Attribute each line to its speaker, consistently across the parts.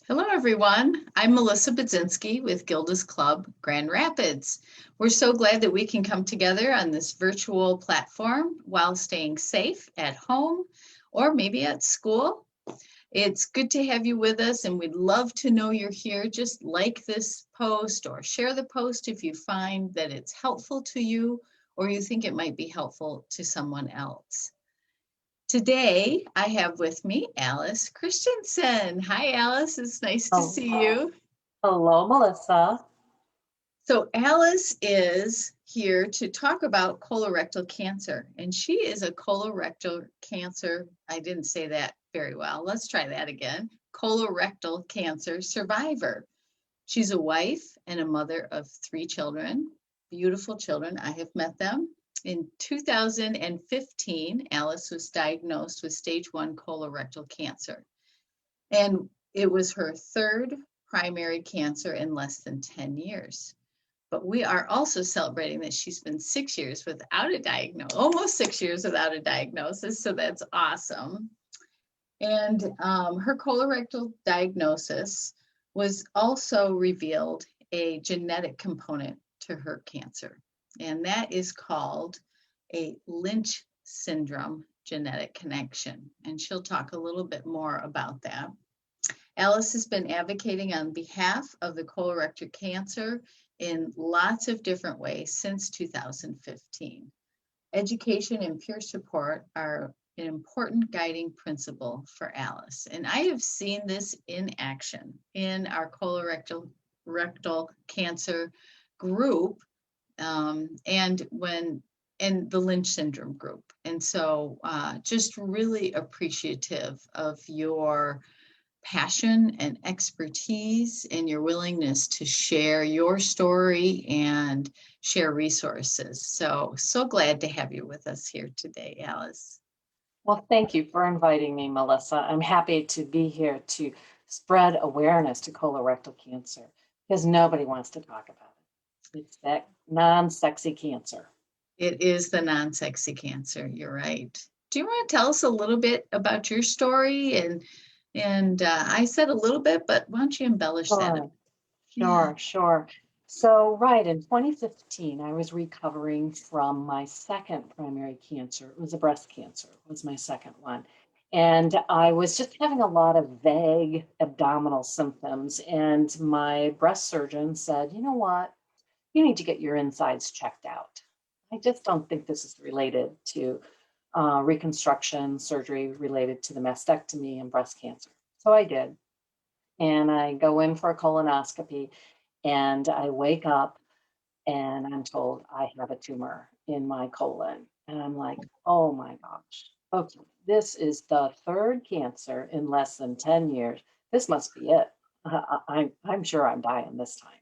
Speaker 1: Hello, everyone. I'm Melissa Budzinski with Gilda's Club, Grand Rapids. We're so glad that we can come together on this virtual platform while staying safe at home or maybe at school. It's good to have you with us, and we'd love to know you're here. Just like this post or share the post if you find that it's helpful to you or you think it might be helpful to someone else. Today, I have with me Alice Christiansen. Hi, Alice. It's nice to
Speaker 2: Oh,
Speaker 1: see you.
Speaker 2: hello, Melissa.
Speaker 1: So, Alice is here to talk about colorectal cancer, and she is a colorectal cancer. I didn't say that very well. Let's try that again. Colorectal cancer survivor. She's a wife and a mother of three children, beautiful children. I have met them. In 2015, Alice was diagnosed with stage 1 colorectal cancer. And it was her third primary cancer in less than 10 years. But we are also celebrating that she's been 6 years without a diagnosis, almost 6 years without a diagnosis. So that's awesome. And her colorectal diagnosis was also revealed a genetic component to her cancer. And that is called a Lynch syndrome genetic connection. And she'll talk a little bit more about that. Alice has been advocating on behalf of the colorectal cancer in lots of different ways since 2015. Education and peer support are an important guiding principle for Alice. And I have seen this in action in our colorectal rectal cancer group and the Lynch syndrome group. And so just really appreciative of your passion and expertise and your willingness to share your story and share resources. So glad to have you with us here today, Alice.
Speaker 2: Well, thank you for inviting me, Melissa. I'm happy to be here to spread awareness to colorectal cancer because nobody wants to talk about it. It's that non-sexy cancer.
Speaker 1: It is the non-sexy cancer. You're right. Do you want to tell us a little bit about your story? And I said a little bit, but why don't you embellish that?
Speaker 2: Sure,
Speaker 1: Yeah.
Speaker 2: sure. So, right, in 2015, I was recovering from my second primary cancer. It was a breast cancer, it was my second one. And I was just having a lot of vague abdominal symptoms. And my breast surgeon said, you know what? You need to get your insides checked out. I just don't think this is related to reconstruction surgery related to the mastectomy and breast cancer. So I did. And I go in for a colonoscopy and I wake up and I'm told I have a tumor in my colon. And I'm like, oh my gosh, okay, this is the third cancer in less than 10 years. This must be it. I'm sure I'm dying this time.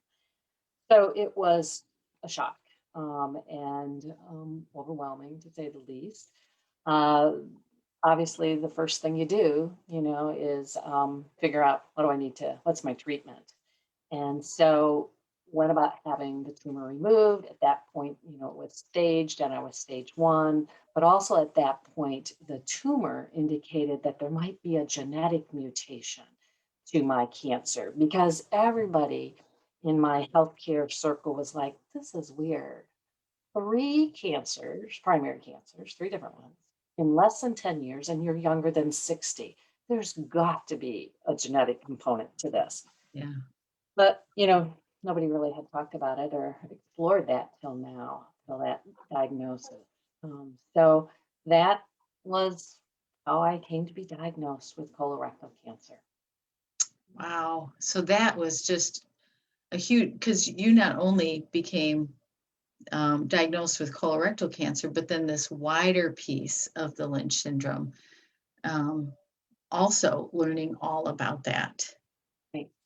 Speaker 2: So it was a shock and overwhelming to say the least. Uh, Obviously, the first thing you do, is figure out what's my treatment. And so went about having the tumor removed. At that point, it was staged and I was stage 1. But also at that point, the tumor indicated that there might be a genetic mutation to my cancer because everybody in my healthcare circle was like, this is weird. Three cancers, primary cancers, three different ones, in less than 10 years, and you're younger than 60. There's got to be a genetic component to this.
Speaker 1: Yeah.
Speaker 2: But, nobody really had talked about it or explored that till now, till that diagnosis. So that was how I came to be diagnosed with colorectal cancer.
Speaker 1: Wow. So that was just a huge, because you not only became diagnosed with colorectal cancer, but then this wider piece of the Lynch syndrome, also learning all about that.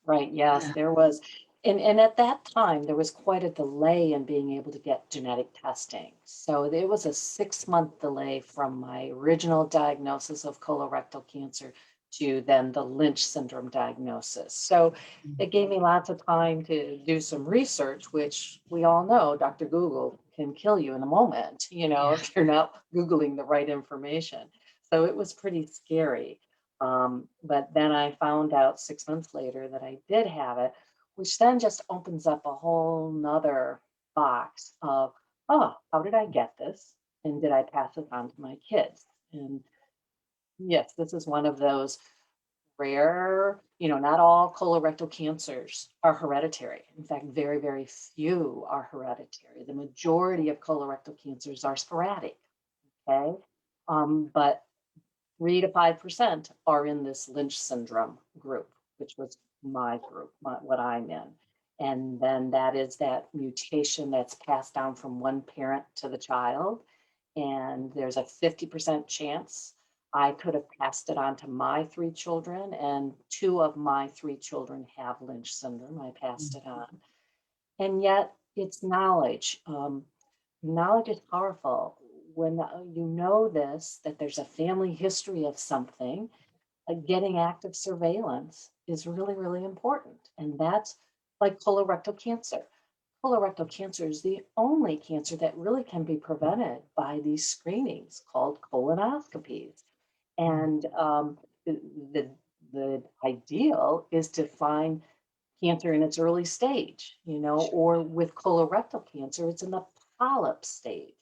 Speaker 2: Right, yes,
Speaker 1: Yeah.
Speaker 2: there was. And at that time, there was quite a delay in being able to get genetic testing. So there was a 6-month delay from my original diagnosis of colorectal cancer to then the Lynch syndrome diagnosis. So it gave me lots of time to do some research, which we all know Dr. Google can kill you in a moment,
Speaker 1: Yeah.
Speaker 2: if you're not Googling the right information. So it was pretty scary. But then I found out 6 months later that I did have it, which then just opens up a whole nother box of, oh, how did I get this? And did I pass it on to my kids? And yes, this is one of those rare, not all colorectal cancers are hereditary. In fact, very, very few are hereditary. The majority of colorectal cancers are sporadic. Okay. But 3 to 5% are in this Lynch syndrome group, which was my group, what I'm in. And then that is that mutation that's passed down from one parent to the child. And there's a 50% chance I could have passed it on to my 3 children, and 2 of my 3 children have Lynch syndrome. I passed it on. And yet it's knowledge. Knowledge is powerful. When you know this, that there's a family history of something, getting active surveillance is really, really important. And that's like colorectal cancer. Colorectal cancer is the only cancer that really can be prevented by these screenings called colonoscopies. And the, the, the ideal is to find cancer in its early stage, or with colorectal cancer, it's in the polyp stage,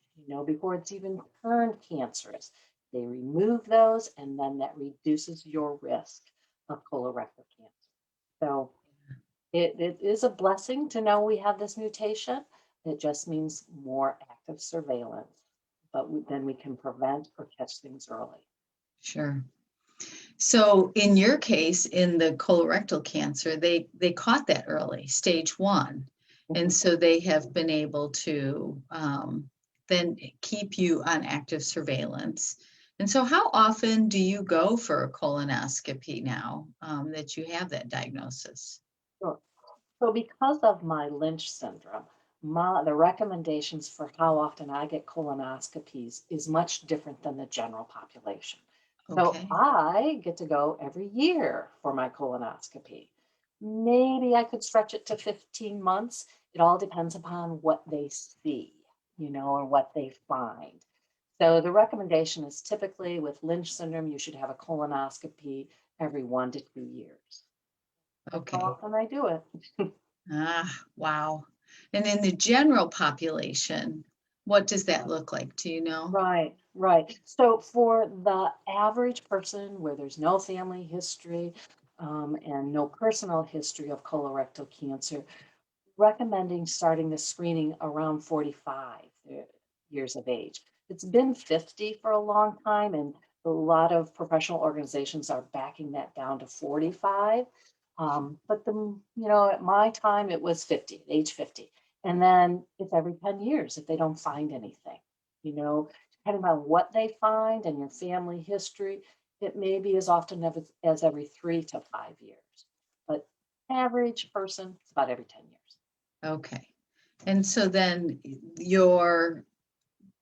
Speaker 2: before it's even turned cancerous. They remove those, and then that reduces your risk of colorectal cancer. So it is a blessing to know we have this mutation. It just means more active surveillance, but then we can prevent or catch things early.
Speaker 1: Sure. So in your case, in the colorectal cancer, they caught that early, stage 1. And so they have been able to then keep you on active surveillance. And so how often do you go for a colonoscopy now that you have that diagnosis?
Speaker 2: Sure. So because of my Lynch syndrome, the recommendations for how often I get colonoscopies is much different than the general population. So
Speaker 1: Okay.
Speaker 2: I get to go every year for my colonoscopy. Maybe I could stretch it to 15 months. It all depends upon what they see, or what they find. So the recommendation is typically with Lynch syndrome, you should have a colonoscopy every 1 to 2 years. That's how
Speaker 1: Okay.
Speaker 2: often I do it.
Speaker 1: Ah, wow. And in the general population, what does that look like? Do you know?
Speaker 2: Right, right. So for the average person where there's no family history and no personal history of colorectal cancer, recommending starting the screening around 45 years of age. It's been 50 for a long time, and a lot of professional organizations are backing that down to 45. But at my time, it was 50, age 50. And then it's every 10 years if they don't find anything. Depending on what they find and your family history, it may be as often as every 3 to 5 years. But average person, it's about every 10 years.
Speaker 1: Okay. And so then you're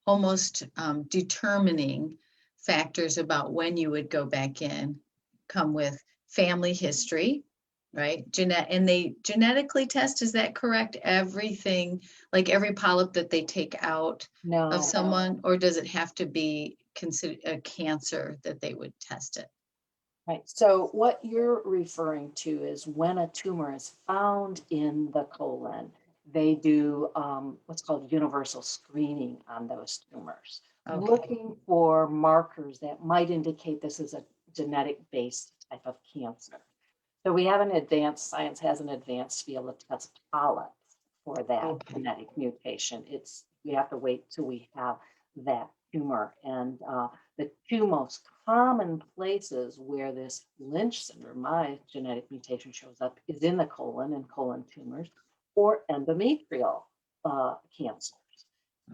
Speaker 1: almost determining factors about when you would go back in come with family history, right? And they genetically test, is that correct? Everything, like every polyp that they take out
Speaker 2: No.
Speaker 1: of someone, or does it have to be considered a cancer that they would test it?
Speaker 2: Right. So what you're referring to is when a tumor is found in the colon, they do what's called universal screening on those tumors,
Speaker 1: Okay.
Speaker 2: looking for markers that might indicate this is a genetic-based type of cancer. So we have science has an advanced to be able to test polyps for that
Speaker 1: Okay.
Speaker 2: genetic mutation. We have to wait till we have that tumor. And the 2 most common places where this Lynch syndrome, my genetic mutation, shows up is in the colon and colon tumors or endometrial cancers.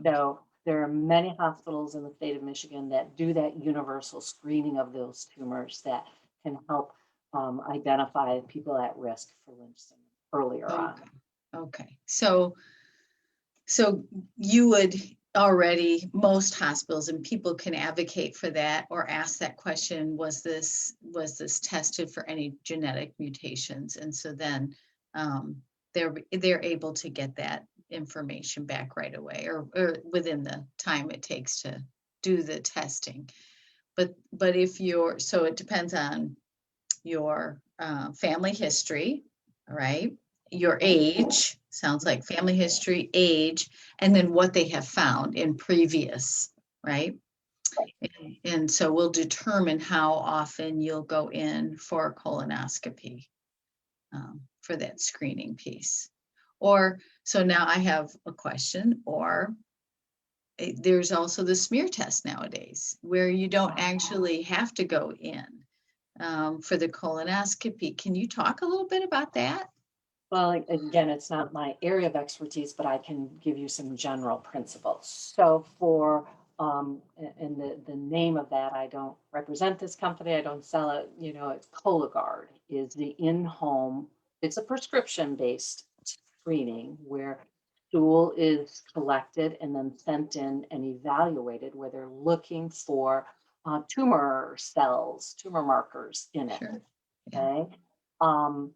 Speaker 2: So there are many hospitals in the state of Michigan that do that universal screening of those tumors that can help identify people at risk for Lynch syndrome earlier on.
Speaker 1: Okay. So you would already, most hospitals and people can advocate for that or ask that question, was this tested for any genetic mutations? And so then they're able to get that information back right away or within the time it takes to do the testing. But if so it depends on your family history, right? Your age, sounds like family history, age, and then what they have found in previous, right? And so we'll determine how often you'll go in for a colonoscopy for that screening piece. Or, so now I have a question, or there's also the smear test nowadays where you don't actually have to go in for the colonoscopy. Can you talk a little bit about that?
Speaker 2: Well, again, it's not my area of expertise, but I can give you some general principles. So for, and the name of that, I don't represent this company, I don't sell it, it's Cologuard is the in-home, it's a prescription-based screening where stool is collected and then sent in and evaluated where they're looking for tumor cells, tumor markers in it.
Speaker 1: Sure. Yeah.
Speaker 2: Okay.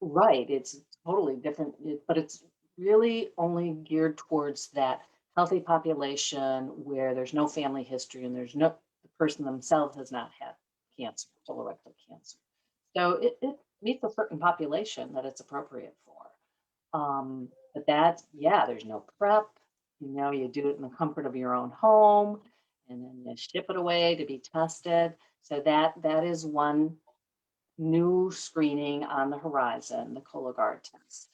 Speaker 2: Right, it's totally different, but it's really only geared towards that healthy population where there's no family history and the person themselves has not had cancer, colorectal cancer. So it meets a certain population that it's appropriate for. But there's no prep, you do it in the comfort of your own home and then you ship it away to be tested. So that is one new screening on the horizon, the Cologuard test.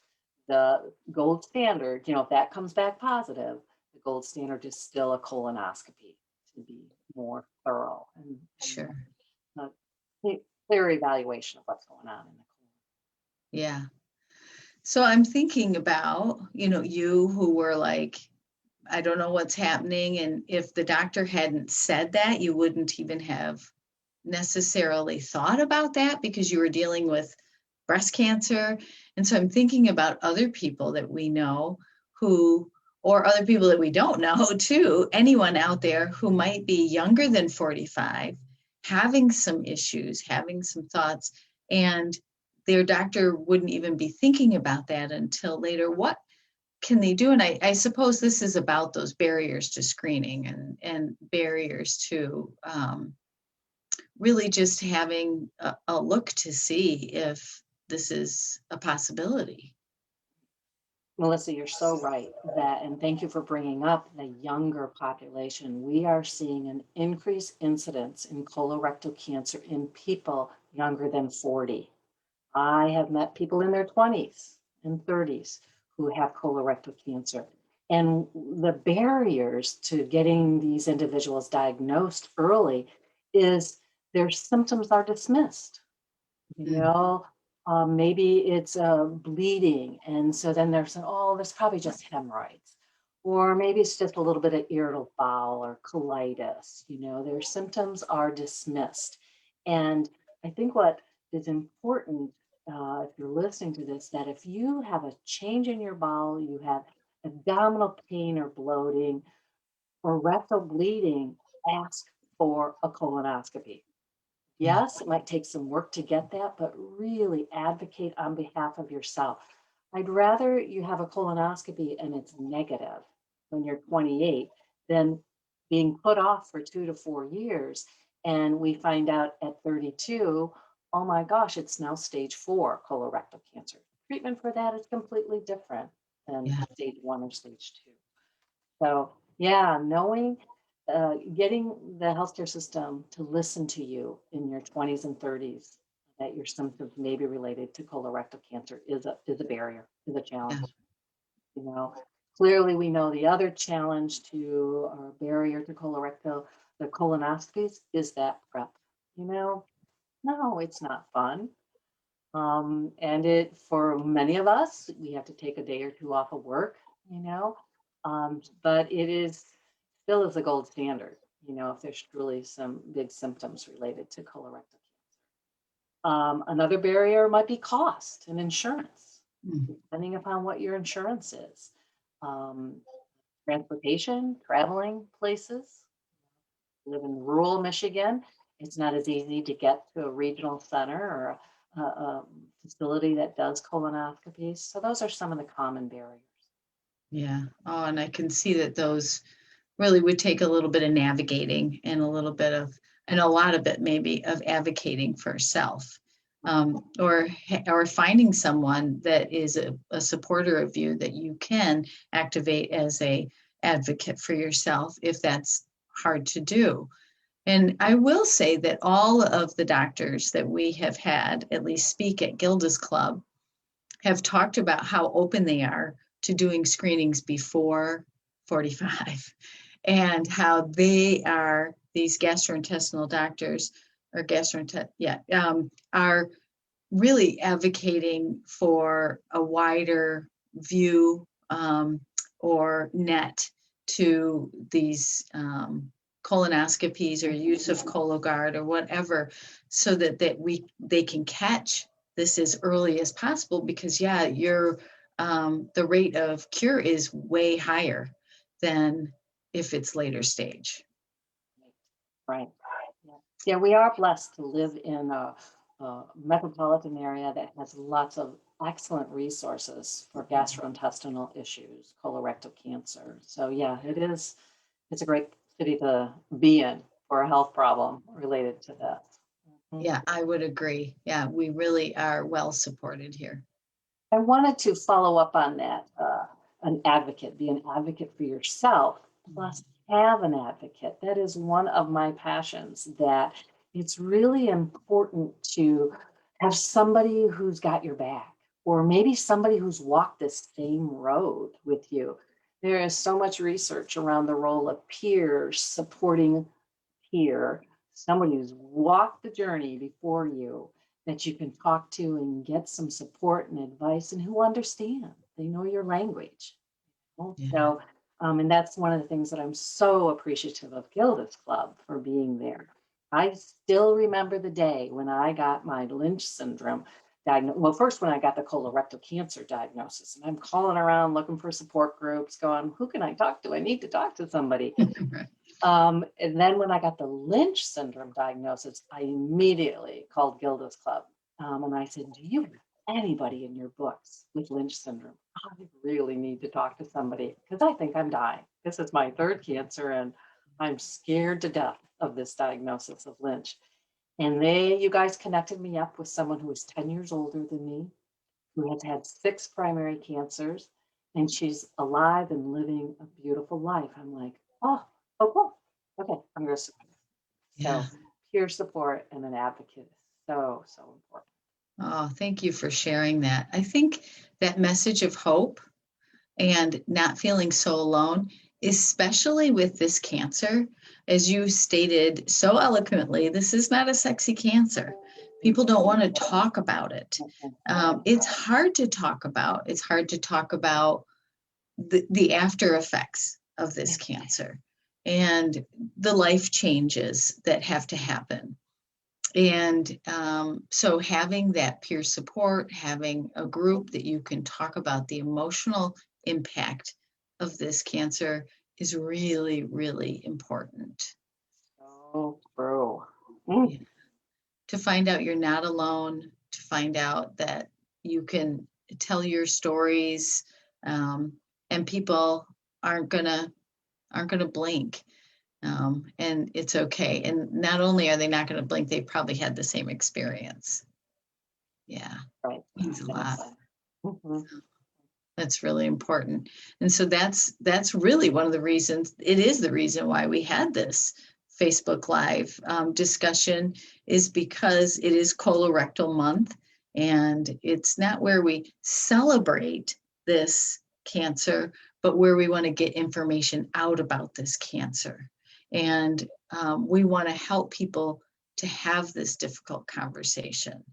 Speaker 2: The gold standard, if that comes back positive, the gold standard is still a colonoscopy to be more thorough and
Speaker 1: Sure.
Speaker 2: clear evaluation of what's going on in the colon.
Speaker 1: Yeah. So I'm thinking about, you who were like, I don't know what's happening. And if the doctor hadn't said that, you wouldn't even have necessarily thought about that because you were dealing with breast cancer. And so I'm thinking about other people that we know or other people that we don't know too, anyone out there who might be younger than 45, having some issues, having some thoughts, and their doctor wouldn't even be thinking about that until later. What can they do? And I suppose this is about those barriers to screening and barriers to really just having a look to see if this is a possibility.
Speaker 2: Melissa, you're so right and thank you for bringing up the younger population. We are seeing an increased incidence in colorectal cancer in people younger than 40. I have met people in their 20s and 30s who have colorectal cancer. And the barriers to getting these individuals diagnosed early is their symptoms are dismissed. Maybe it's bleeding. And so then they're saying, oh, there's probably just hemorrhoids. Or maybe it's just a little bit of irritable bowel or colitis. Their symptoms are dismissed. And I think what is important, if you're listening to this, that if you have a change in your bowel, you have abdominal pain or bloating or rectal bleeding, ask for a colonoscopy. Yes, it might take some work to get that, but really advocate on behalf of yourself. I'd rather you have a colonoscopy and it's negative when you're 28 than being put off for 2 to 4 years. And we find out at 32, oh my gosh, it's now stage 4 colorectal cancer. Treatment for that is completely different than stage 1 or stage 2. So knowing getting the healthcare system to listen to you in your 20s and 30s that your symptoms may be related to colorectal cancer is a barrier, is a challenge. Clearly we know the other challenge to our barrier to the colonoscopies is that prep. No, it's not fun. And for many of us, we have to take a day or two off of work, but it is still is the gold standard, if there's truly some big symptoms related to colorectal cancer. Another barrier might be cost and insurance, depending upon what your insurance is. Transportation, traveling places. Live in rural Michigan, it's not as easy to get to a regional center or a facility that does colonoscopies. So those are some of the common barriers.
Speaker 1: Yeah. Oh, and I can see that those really would take a little bit of navigating and a lot of it maybe of advocating for self. or finding someone that is a supporter of you that you can activate as a advocate for yourself if that's hard to do. And I will say that all of the doctors that we have had at least speak at Gilda's Club have talked about how open they are to doing screenings before 45 and how they are, these gastrointestinal doctors or are really advocating for a wider view or net to these colonoscopies or use of Cologuard or whatever, so that they can catch this as early as possible, because your the rate of cure is way higher than if it's later stage.
Speaker 2: Right. Yeah, we are blessed to live in a metropolitan area that has lots of excellent resources for gastrointestinal issues, colorectal cancer. So yeah, it's a great city to be in for a health problem related to that.
Speaker 1: Yeah, I would agree. Yeah, we really are well supported here.
Speaker 2: I wanted to follow up on that. Be an advocate for yourself, plus have an advocate. That is one of my passions, that it's really important to have somebody who's got your back, or maybe somebody who's walked this same road with you. There is so much research around the role of peers supporting peer, somebody who's walked the journey before you, that you can talk to and get some support and advice, and who understand. They know your language.
Speaker 1: Yeah.
Speaker 2: So, and that's one of the things that I'm so appreciative of Gilda's Club for being there. I still remember the day when I got my Lynch syndrome diagnosis. Well, first when I got the colorectal cancer diagnosis, and I'm calling around looking for support groups, going, who can I talk to? I need to talk to somebody. And then when I got the Lynch syndrome diagnosis, I immediately called Gilda's Club. And I said, do you have anybody in your books with Lynch syndrome? I really need to talk to somebody because I think I'm dying. This is my third cancer and I'm scared to death of this diagnosis of Lynch. And you guys connected me up with someone who was 10 years older than me, who has had 6 primary cancers, and she's alive and living a beautiful life. I'm like, oh, cool. Okay, I'm going to support.
Speaker 1: Yeah.
Speaker 2: So peer support and an advocate is so, so important.
Speaker 1: Oh, thank you for sharing that. I think that message of hope and not feeling so alone, especially with this cancer, as you stated so eloquently, this is not a sexy cancer. People don't want to talk about it. It's hard to talk about. It's hard to talk about the after effects of this cancer and the life changes that have to happen. And so having that peer support, having a group that you can talk about the emotional impact of this cancer is really, really important.
Speaker 2: So true.
Speaker 1: Yeah. To find out you're not alone, to find out that you can tell your stories, and people aren't gonna blink. And it's okay. And not only are they not going to blink, they probably had the same experience. Yeah,
Speaker 2: Right.
Speaker 1: means a lot.
Speaker 2: Mm-hmm.
Speaker 1: That's really important. And so that's really one of the reasons, it is the reason why we had this Facebook Live discussion, is because it is colorectal month, and it's not where we celebrate this cancer, but where we want to get information out about this cancer. And we want to help people to have this difficult conversation.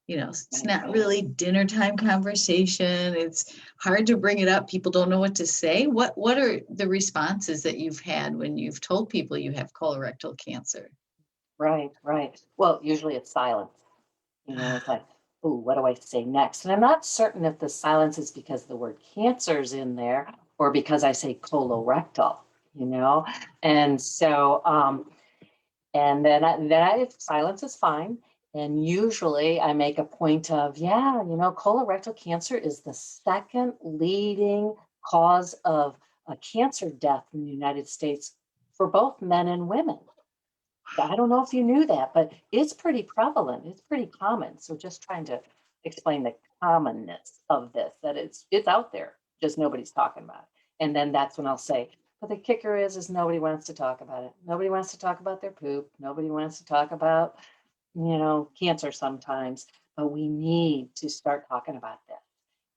Speaker 1: It's not really dinner time conversation. It's hard to bring it up. People don't know what to say. What are the responses that you've had when you've told people you have colorectal cancer?
Speaker 2: Right. Well, usually it's silence. It's like, oh, what do I say next? And I'm not certain if the silence is because the word cancer's in there or because I say colorectal, And so, and then silence is fine. And usually I make a point of, colorectal cancer is the second leading cause of a cancer death in the United States for both men and women. I don't know if you knew that, but it's pretty prevalent. It's pretty common. So just trying to explain the commonness of this, that it's out there, just nobody's talking about it. And then that's when I'll say, but the kicker is nobody wants to talk about it. Nobody wants to talk about their poop. Nobody wants to talk about, cancer sometimes, but we need to start talking about this.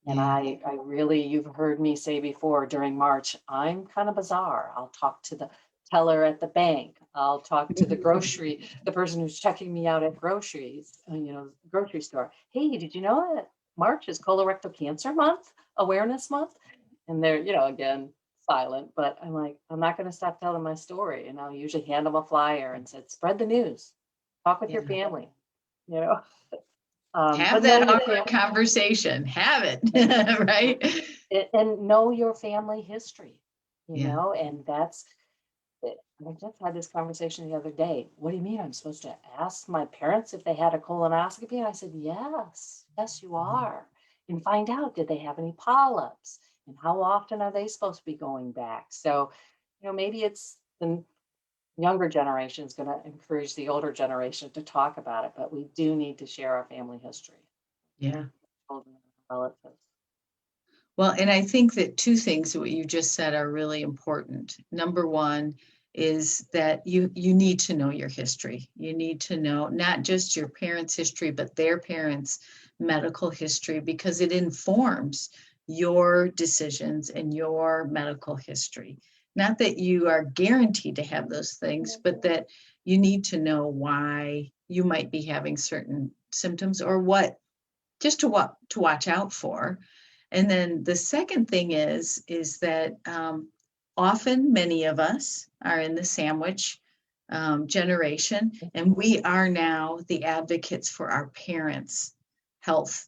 Speaker 2: And I really, you've heard me say before during March, I'm kind of bizarre. I'll talk to the teller at the bank. I'll talk to the person who's checking me out at groceries, grocery store. Hey, did you know that March is colorectal cancer month, awareness month? And they're, again, silent, but I'm like, I'm not going to stop telling my story. And I'll usually hand them a flyer and said, spread the news, talk with your family,
Speaker 1: Have
Speaker 2: but know
Speaker 1: that
Speaker 2: your
Speaker 1: awkward conversation. Have it, right?
Speaker 2: and know your family history,
Speaker 1: Yeah.
Speaker 2: and that's it. I just had this conversation the other day. What do you mean I'm supposed to ask my parents if they had a colonoscopy? And I said, yes, you are. And find out, did they have any polyps? And how often are they supposed to be going back? So, maybe it's the younger generation is going to encourage the older generation to talk about it, but we do need to share our family history.
Speaker 1: Yeah.
Speaker 2: Children and relatives.
Speaker 1: Well, and I think that two things that what you just said are really important. Number one is that you need to know your history. You need to know not just your parents' history, but their parents' medical history, because it informs your decisions and your medical history. Not that you are guaranteed to have those things, but that you need to know why you might be having certain symptoms or what to watch out for. And then the second thing is that often many of us are in the sandwich generation, and we are now the advocates for our parents' health.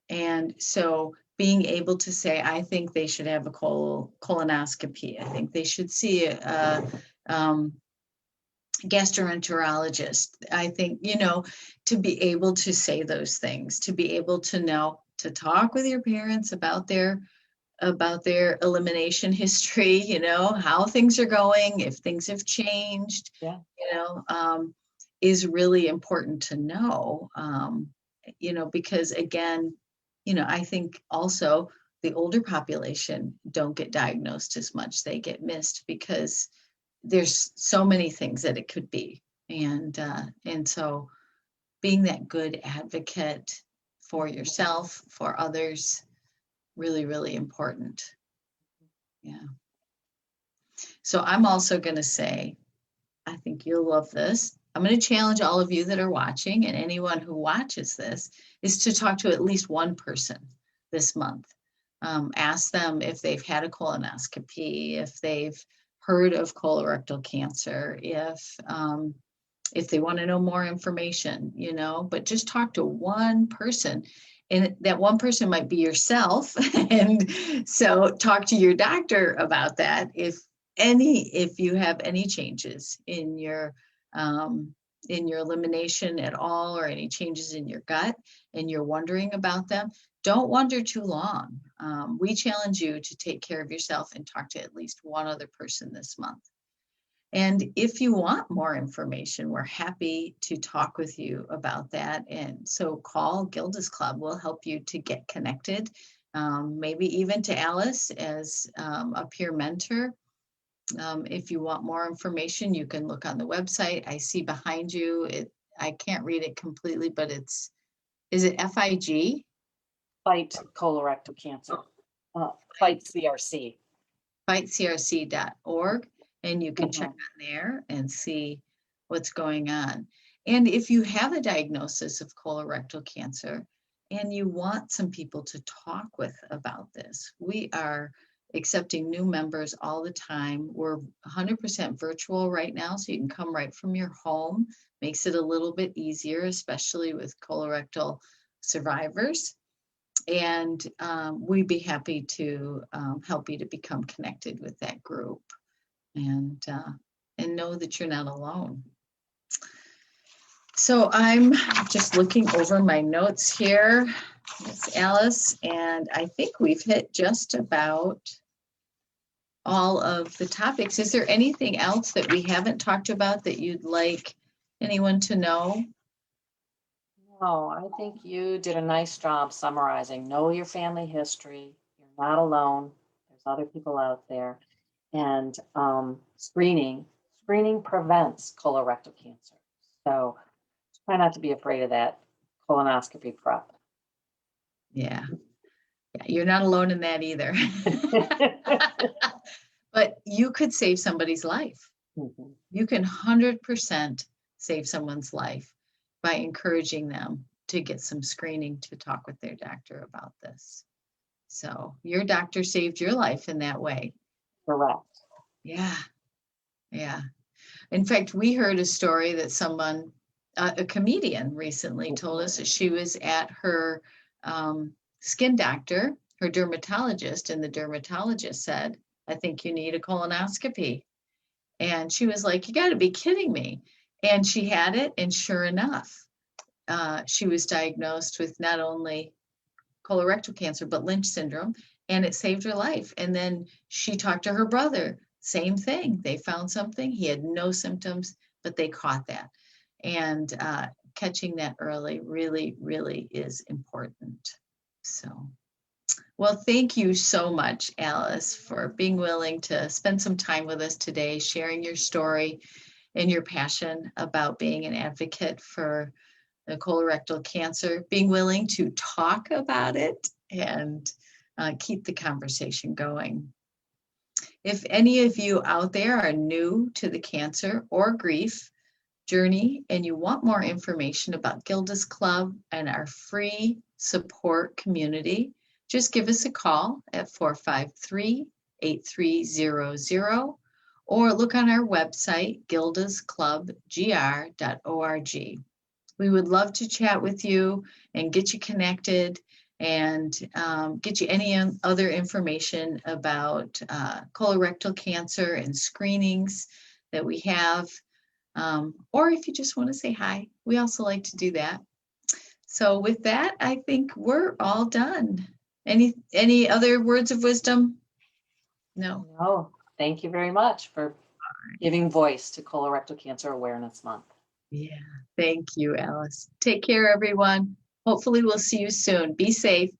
Speaker 1: And so being able to say, I think they should have a colonoscopy. I think they should see a gastroenterologist. I think, to be able to say those things, to be able to know, to talk with your parents about their elimination history, how things are going, if things have changed,
Speaker 2: Yeah.
Speaker 1: Is really important to know, because again, I think also the older population don't get diagnosed as much. They get missed because there's so many things that it could be. And so being that good advocate for yourself, for others, really, really important. Yeah. So I'm also going to say, I think you'll love this. I'm going to challenge all of you that are watching, and anyone who watches this, is to talk to at least one person this month. Ask them if they've had a colonoscopy, if they've heard of colorectal cancer, if they want to know more information, but just talk to one person. And that one person might be yourself. And so talk to your doctor about that. If you have any changes in your elimination at all, or any changes in your gut, and you're wondering about them, don't wonder too long. We challenge you to take care of yourself and talk to at least one other person this month. And if you want more information, we're happy to talk with you about that. And so call Gilda's Club. We'll help you to get connected, maybe even to Alice as a peer mentor. If you want more information, you can look on the website. I see behind you, I can't read it completely, but is it FIG?
Speaker 2: Fight colorectal cancer. Fight CRC.
Speaker 1: FightCRC.org. And you can check on there and see what's going on. And if you have a diagnosis of colorectal cancer and you want some people to talk with about this, we are accepting new members all the time. We're 100% virtual right now, so you can come right from your home. Makes it a little bit easier, especially with colorectal survivors. And we'd be happy to help you to become connected with that group, and know that you're not alone. So I'm just looking over my notes here, Miss Alice, and I think we've hit just about all of the topics. Is there anything else that we haven't talked about that you'd like Anyone to know?
Speaker 2: No, I think you did a nice job summarizing. Know your family history. You're not alone. There's other people out there. And screening prevents colorectal cancer. So try not to be afraid of that colonoscopy prep.
Speaker 1: Yeah. Yeah, you're not alone in that either. But you could save somebody's life.
Speaker 2: Mhm.
Speaker 1: You can 100% save someone's life by encouraging them to get some screening to talk with their doctor about this. So your doctor saved your life in that way.
Speaker 2: Correct.
Speaker 1: Yeah. Yeah. In fact, we heard a story that someone, a comedian recently told us that she was at her skin doctor, her dermatologist, and the dermatologist said, I think you need a colonoscopy. And she was like, you got to be kidding me. And she had it. And sure enough, she was diagnosed with not only colorectal cancer, but Lynch syndrome, and it saved her life. And then she talked to her brother, same thing. They found something. He had no symptoms, but they caught that. And catching that early really, really is important. So, well, thank you so much, Alice, for being willing to spend some time with us today, sharing your story and your passion about being an advocate for the colorectal cancer, being willing to talk about it and keep the conversation going. If any of you out there are new to the cancer or grief journey and you want more information about Gilda's Club and our free support community, just give us a call at 453-8300 or look on our website, gildasclubgr.org. We would love to chat with you and get you connected and get you any other information about colorectal cancer and screenings that we have. Or if you just want to say hi, we also like to do that. So with that, I think we're all done. Any other words of wisdom? No.
Speaker 2: No, thank you very much for giving voice to Colorectal Cancer Awareness Month.
Speaker 1: Yeah, thank you, Alice. Take care, everyone. Hopefully we'll see you soon. Be safe.